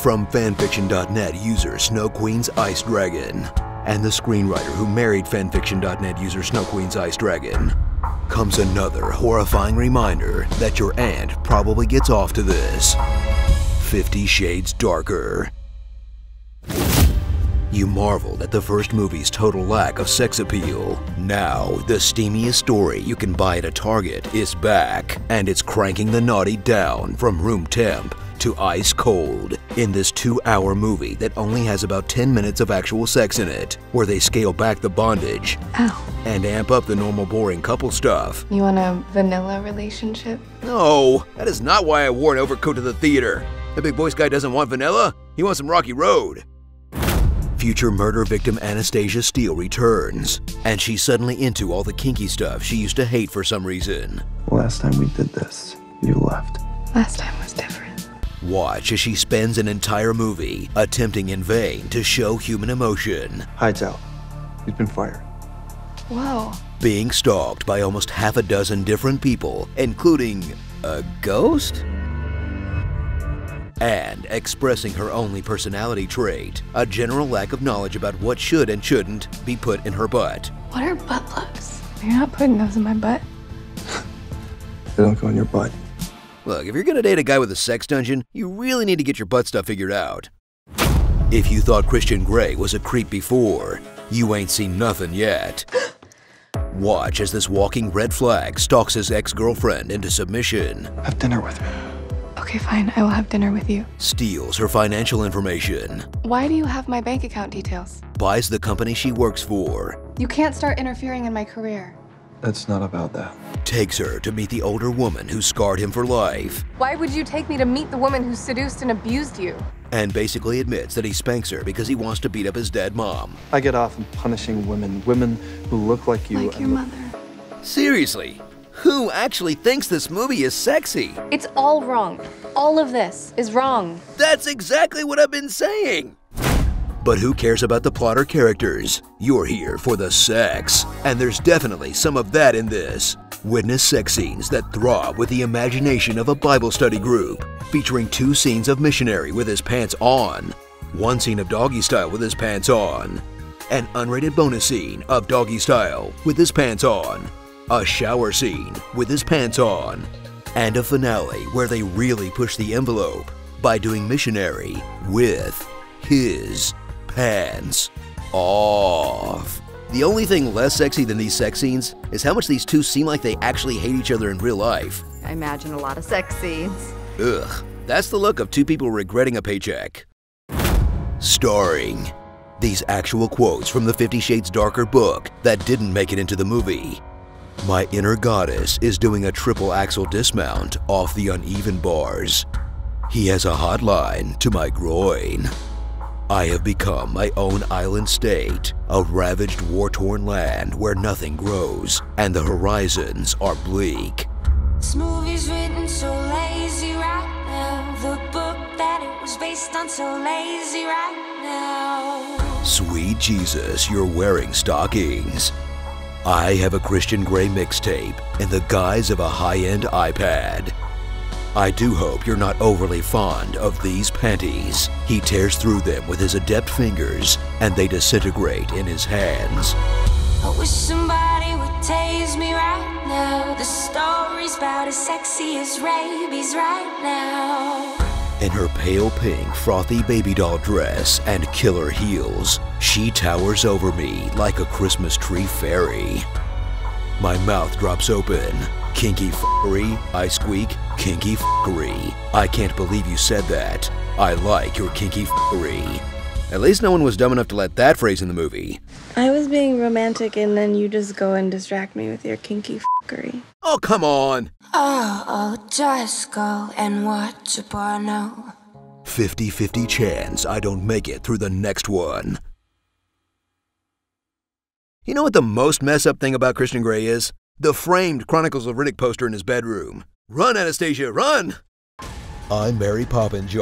From fanfiction.net user Snow Queen's Ice Dragon and the screenwriter who married fanfiction.net user Snow Queen's Ice Dragon comes another horrifying reminder that your aunt probably gets off to this. 50 Shades Darker. You marveled at the first movie's total lack of sex appeal. Now, the steamiest story you can buy at a Target is back, and it's cranking the naughty down from room temp to ice cold in this 2-hour movie that only has about 10 minutes of actual sex in it, where they scale back the bondage and amp up the normal boring couple stuff. You want a vanilla relationship? No, that is not why I wore an overcoat to the theater. The big voice guy doesn't want vanilla, he wants some Rocky Road. Future murder victim Anastasia Steele returns, and she's suddenly into all the kinky stuff she used to hate for some reason. Last time we did this, you left. Last time was different. Watch as she spends an entire movie attempting in vain to show human emotion. Hides out. He's been fired. Whoa. Being stalked by almost half a dozen different people, including a ghost? And expressing her only personality trait, a general lack of knowledge about what should and shouldn't be put in her butt. What are butt plugs? You're not putting those in my butt. They don't go in your butt. Look, if you're gonna date a guy with a sex dungeon, you really need to get your butt stuff figured out. If you thought Christian Grey was a creep before, you ain't seen nothing yet. Watch as this walking red flag stalks his ex-girlfriend into submission. Have dinner with me. Okay, fine. I will have dinner with you. Steals her financial information. Why do you have my bank account details? Buys the company she works for. You can't start interfering in my career. It's not about that. Takes her to meet the older woman who scarred him for life. Why would you take me to meet the woman who seduced and abused you? And basically admits that he spanks her because he wants to beat up his dead mom. I get off on punishing women who look like you. Like your mother. Seriously, who actually thinks this movie is sexy? It's all wrong. All of this is wrong. That's exactly what I've been saying. But who cares about the plot or characters? You're here for the sex, and there's definitely some of that in this. Witness sex scenes that throb with the imagination of a Bible study group, featuring 2 scenes of missionary with his pants on, 1 scene of doggy style with his pants on, an unrated bonus scene of doggy style with his pants on, a shower scene with his pants on, and a finale where they really push the envelope by doing missionary with his pants off. The only thing less sexy than these sex scenes is how much these two seem like they actually hate each other in real life. I imagine a lot of sex scenes. Ugh, that's the look of 2 people regretting a paycheck. Starring these actual quotes from the 50 Shades Darker book that didn't make it into the movie. My inner goddess is doing a triple axle dismount off the uneven bars. He has a hotline to my groin. I have become my own island state, a ravaged war-torn land where nothing grows and the horizons are bleak. This movie's written so lazy right now. The book that it was based on so lazy right now. Sweet Jesus, you're wearing stockings. I have a Christian Grey mixtape in the guise of a high-end iPad. I do hope you're not overly fond of these panties. He tears through them with his adept fingers, and they disintegrate in his hands. I wish somebody would tase me right now. The story's about as sexy as rabies right now. In her pale pink, frothy baby doll dress and killer heels, she towers over me like a Christmas tree fairy. My mouth drops open. Kinky f***ery, I squeak, kinky f***ery. I can't believe you said that. I like your kinky f***ery. At least no one was dumb enough to let that phrase in the movie. I was being romantic and then you just go and distract me with your kinky f***ery. Oh, come on! Oh, just go and watch a porno. 50-50 chance I don't make it through the next one. You know what the most mess up thing about Christian Grey is? The framed Chronicles of Riddick poster in his bedroom. Run, Anastasia, run! I'm Mary Poppins,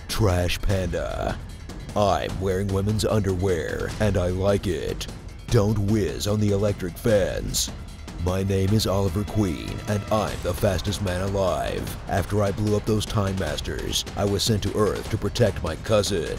Trash Panda. I'm wearing women's underwear, and I like it. Don't whiz on the electric fence. My name is Oliver Queen, and I'm the fastest man alive. After I blew up those Time Masters, I was sent to Earth to protect my cousin.